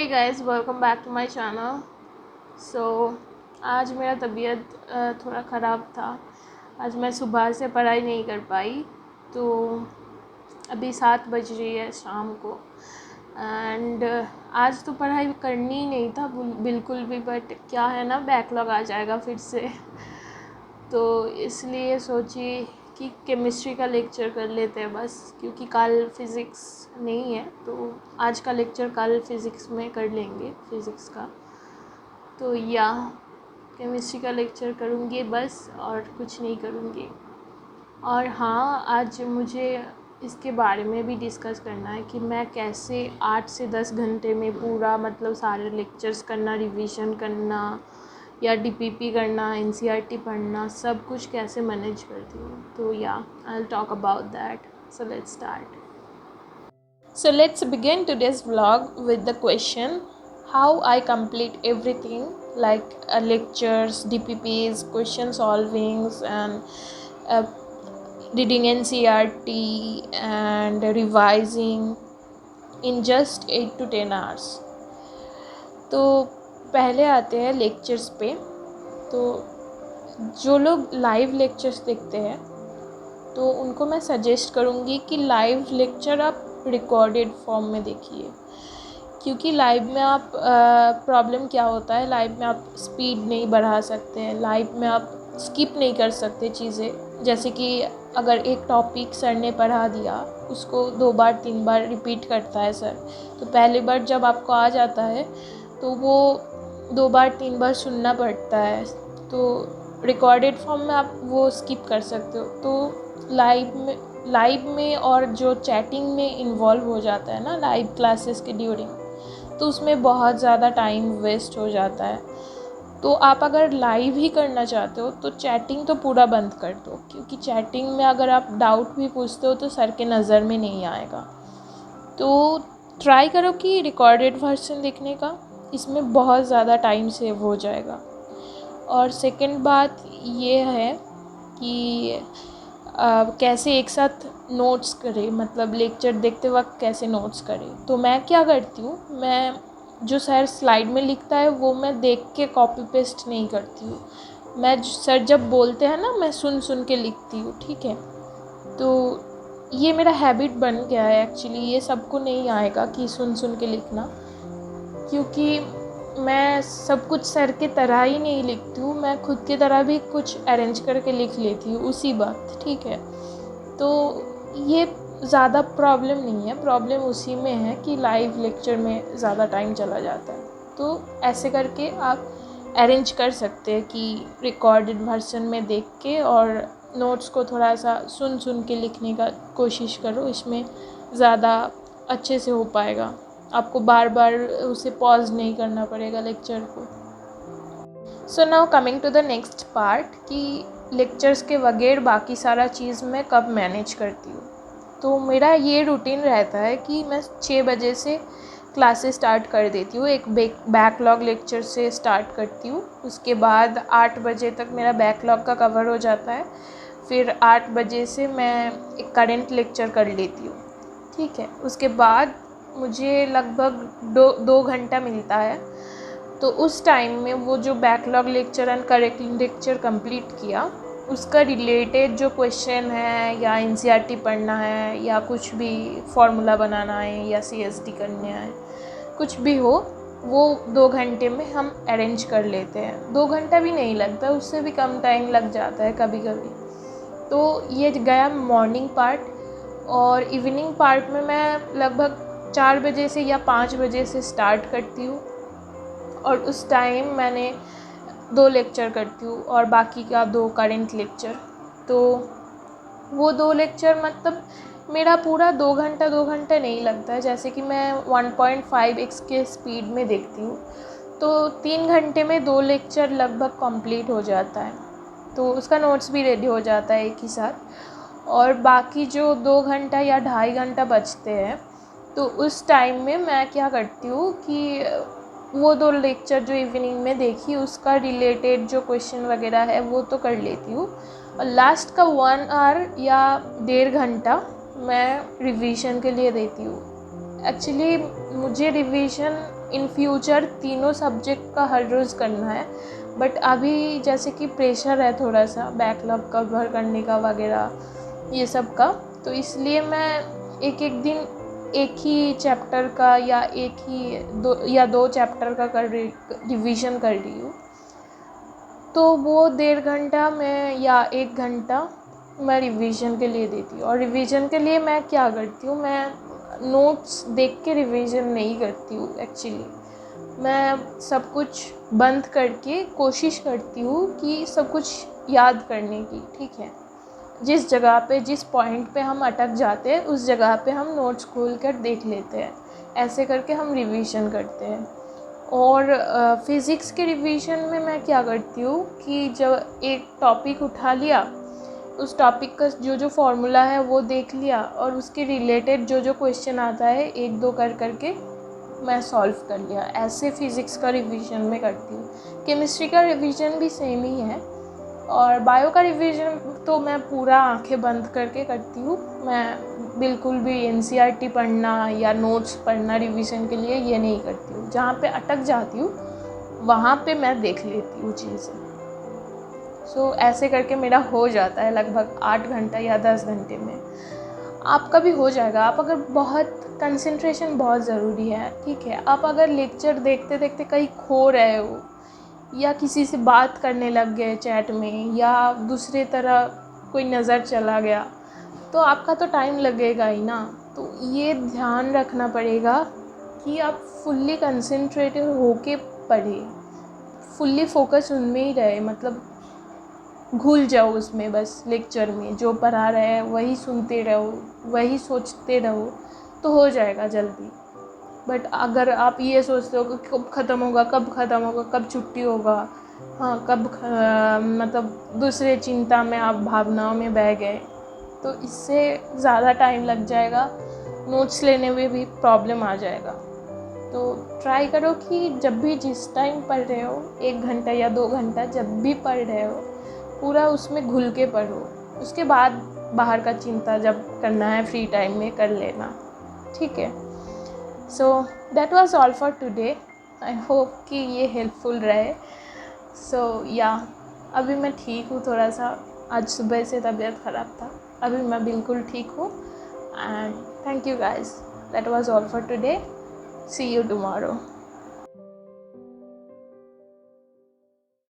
Hey guys, welcome back to my channel. So आज मेरा तबीयत थोड़ा ख़राब था। आज मैं सुबह से पढ़ाई नहीं कर पाई, तो अभी 7 बज रही है शाम को। एंड आज तो पढ़ाई करनी ही नहीं था बिल्कुल भी, बट क्या है ना, बैकलॉग आ जाएगा फिर से। तो इसलिए सोची कि केमिस्ट्री का लेक्चर कर लेते हैं बस, क्योंकि कल फिज़िक्स नहीं है, तो आज का लेक्चर कल फिज़िक्स में कर लेंगे, फिज़िक्स का। तो या केमिस्ट्री का लेक्चर करूँगी बस, और कुछ नहीं करूँगी। और हाँ, आज मुझे इसके बारे में भी डिस्कस करना है कि मैं कैसे 8 से 10 घंटे में पूरा मतलब सारे लेक्चर्स करना, रिवीजन करना या डीपीपी करना, एनसीईआरटी पढ़ना, सब कुछ कैसे मैनेज करती हूँ। तो या I will talk about that. So let's start. So let's begin today's vlog with the question how I complete everything like lectures, DPPs, question solvings, and reading NCERT and revising in just 8 to 10 hours. तो पहले आते हैं lectures पे। तो जो लोग live lectures देखते हैं तो उनको मैं सजेस्ट करूँगी कि लाइव लेक्चर आप रिकॉर्डेड फॉर्म में देखिए, क्योंकि लाइव में आप प्रॉब्लम क्या होता है, लाइव में आप स्पीड नहीं बढ़ा सकते हैं, लाइव में आप स्किप नहीं कर सकते चीज़ें। जैसे कि अगर एक टॉपिक सर ने पढ़ा दिया, उसको 2 बार 3 बार रिपीट करता है सर, तो पहली बार जब आपको आ जाता है तो वो 2 बार 3 बार सुनना पड़ता है। तो रिकॉर्डेड फॉर्म में आप वो स्किप कर सकते हो। तो लाइव में और जो चैटिंग में इन्वॉल्व हो जाता है ना लाइव क्लासेस के ड्यूरिंग, तो उसमें बहुत ज़्यादा टाइम वेस्ट हो जाता है। तो आप अगर लाइव ही करना चाहते हो तो चैटिंग तो पूरा बंद कर दो, क्योंकि चैटिंग में अगर आप डाउट भी पूछते हो तो सर के नज़र में नहीं आएगा। तो ट्राई करो कि रिकॉर्डेड वर्जन देखने का, इसमें बहुत ज़्यादा टाइम सेव हो जाएगा। और सेकंड बात ये है कि कैसे एक साथ नोट्स करें, मतलब लेक्चर देखते वक्त कैसे नोट्स करें। तो मैं क्या करती हूँ, मैं जो सर स्लाइड में लिखता है वो मैं देख के कॉपी पेस्ट नहीं करती हूँ। मैं सर जब बोलते हैं ना, मैं सुन सुन के लिखती हूँ, ठीक है। तो ये मेरा हैबिट बन गया है एक्चुअली। ये सबको नहीं आएगा कि सुन सुन के लिखना, क्योंकि मैं सब कुछ सर के तरह ही नहीं लिखती हूँ, मैं खुद की तरह भी कुछ अरेंज करके लिख लेती हूँ उसी बात, ठीक है। तो ये ज़्यादा प्रॉब्लम नहीं है, प्रॉब्लम उसी में है कि लाइव लेक्चर में ज़्यादा टाइम चला जाता है। तो ऐसे करके आप अरेंज कर सकते हैं कि रिकॉर्डेड वर्जन में देख के और नोट्स को थोड़ा सा सुन सुन के लिखने का कोशिश करो, इसमें ज़्यादा अच्छे से हो पाएगा। आपको बार बार उसे पॉज नहीं करना पड़ेगा लेक्चर को। So now coming to the next part कि लेक्चर्स के बगैर बाकी सारा चीज़ मैं कब मैनेज करती हूँ। तो मेरा ये रूटीन रहता है कि मैं 6 बजे से क्लासेस स्टार्ट कर देती हूँ। एक बैकलॉग लेक्चर से स्टार्ट करती हूँ, उसके बाद 8 बजे तक मेरा बैकलॉग का कवर हो जाता है। फिर 8 बजे से मैं एक करेंट लेक्चर कर लेती हूँ, ठीक है। उसके बाद मुझे लगभग 2 घंटा मिलता है। तो उस टाइम में वो जो backlog lecture and correct lecture complete किया, उसका रिलेटेड जो क्वेश्चन है या एनसीईआरटी पढ़ना है या कुछ भी फार्मूला बनाना है या सीएसडी करने हैं, कुछ भी हो, वो 2 घंटे में हम अरेंज कर लेते हैं। 2 घंटा भी नहीं लगता, उससे भी कम टाइम लग जाता है कभी कभी। तो ये गया मॉर्निंग पार्ट। और इवनिंग पार्ट में मैं लगभग 4 बजे से या 5 बजे से स्टार्ट करती हूँ, और उस टाइम मैंने 2 लेक्चर करती हूँ और बाकी का 2 करेंट लेक्चर। तो वो 2 लेक्चर मतलब मेरा पूरा 2 घंटा नहीं लगता है। जैसे कि मैं 1.5x के स्पीड में देखती हूँ, तो 3 घंटे में 2 लेक्चर लगभग कंप्लीट हो जाता है। तो उसका नोट्स भी रेडी हो जाता है एक ही साथ। और बाकी जो 2 घंटा या 2.5 घंटा बचते हैं, तो उस टाइम में मैं क्या करती हूँ कि वो 2 लेक्चर जो इवनिंग में देखी, उसका रिलेटेड जो क्वेश्चन वगैरह है वो तो कर लेती हूँ। और लास्ट का 1 आवर या 1.5 घंटा मैं रिवीजन के लिए देती हूँ। एक्चुअली मुझे रिवीजन इन फ्यूचर तीनों सब्जेक्ट का हर रोज़ करना है, बट अभी जैसे कि प्रेशर है थोड़ा सा बैकलॉग कवर करने का वगैरह ये सब का, तो इसलिए मैं एक एक दिन एक ही चैप्टर का या दो चैप्टर का रिवीजन कर रही हूँ। तो वो 1.5 घंटा मैं या 1 घंटा मैं रिवीजन के लिए देती हूँ। और रिवीजन के लिए मैं क्या करती हूँ, मैं नोट्स देख के रिवीजन नहीं करती हूँ एक्चुअली। मैं सब कुछ बंद करके कोशिश करती हूँ कि सब कुछ याद करने की, ठीक है। जिस जगह पे जिस पॉइंट पे हम अटक जाते हैं उस जगह पे हम नोट्स खोल कर देख लेते हैं, ऐसे करके हम रिवीजन करते हैं। और फिज़िक्स के रिवीजन में मैं क्या करती हूँ कि जब एक टॉपिक उठा लिया, उस टॉपिक का जो फॉर्मूला है वो देख लिया और उसके रिलेटेड जो क्वेश्चन आता है 1-2 करके मैं सॉल्व कर लिया, ऐसे फिज़िक्स का रिवीजन मैं करती हूँ। केमिस्ट्री का रिवीजन भी सेम ही है। और बायो का रिवीजन तो मैं पूरा आंखें बंद करके करती हूँ। मैं बिल्कुल भी एनसीईआरटी पढ़ना या नोट्स पढ़ना रिवीजन के लिए ये नहीं करती हूँ। जहाँ पे अटक जाती हूँ वहाँ पे मैं देख लेती हूँ चीज़ें। सो ऐसे करके मेरा हो जाता है लगभग 8 घंटा या 10 घंटे में। आपका भी हो जाएगा। आप अगर कंसंट्रेशन बहुत ज़रूरी है, ठीक है। आप अगर लेक्चर देखते देखते कहीं खो रहे हो या किसी से बात करने लग गए चैट में या दूसरे तरह कोई नज़र चला गया, तो आपका तो टाइम लगेगा ही ना। तो ये ध्यान रखना पड़ेगा कि आप फुल्ली कंसंट्रेटेड होके पढ़िए, फुल्ली फोकस उनमें ही रहे, मतलब घुल जाओ उसमें, बस लेक्चर में जो पढ़ा रहे हैं वही सुनते रहो, वही सोचते रहो, तो हो जाएगा जल्दी। बट अगर आप ये सोचते हो कि कब ख़त्म होगा, कब छुट्टी होगा, हाँ मतलब दूसरे चिंता में आप भावनाओं में बह गए, तो इससे ज़्यादा टाइम लग जाएगा, नोट्स लेने में भी प्रॉब्लम आ जाएगा। तो ट्राई करो कि जब भी जिस टाइम पढ़ रहे हो, 1 घंटा या 2 घंटा जब भी पढ़ रहे हो, पूरा उसमें घुल के पढ़ो। उसके बाद बाहर का चिंता जब करना है फ्री टाइम में कर लेना, ठीक है। So that was all for today. I hope कि ये हेल्पफुल रहे। सो या अभी मैं ठीक हूँ थोड़ा सा, आज सुबह से तबीयत ख़राब था, अभी मैं बिल्कुल ठीक हूँ। And thank you guys, that was all for today. See you tomorrow.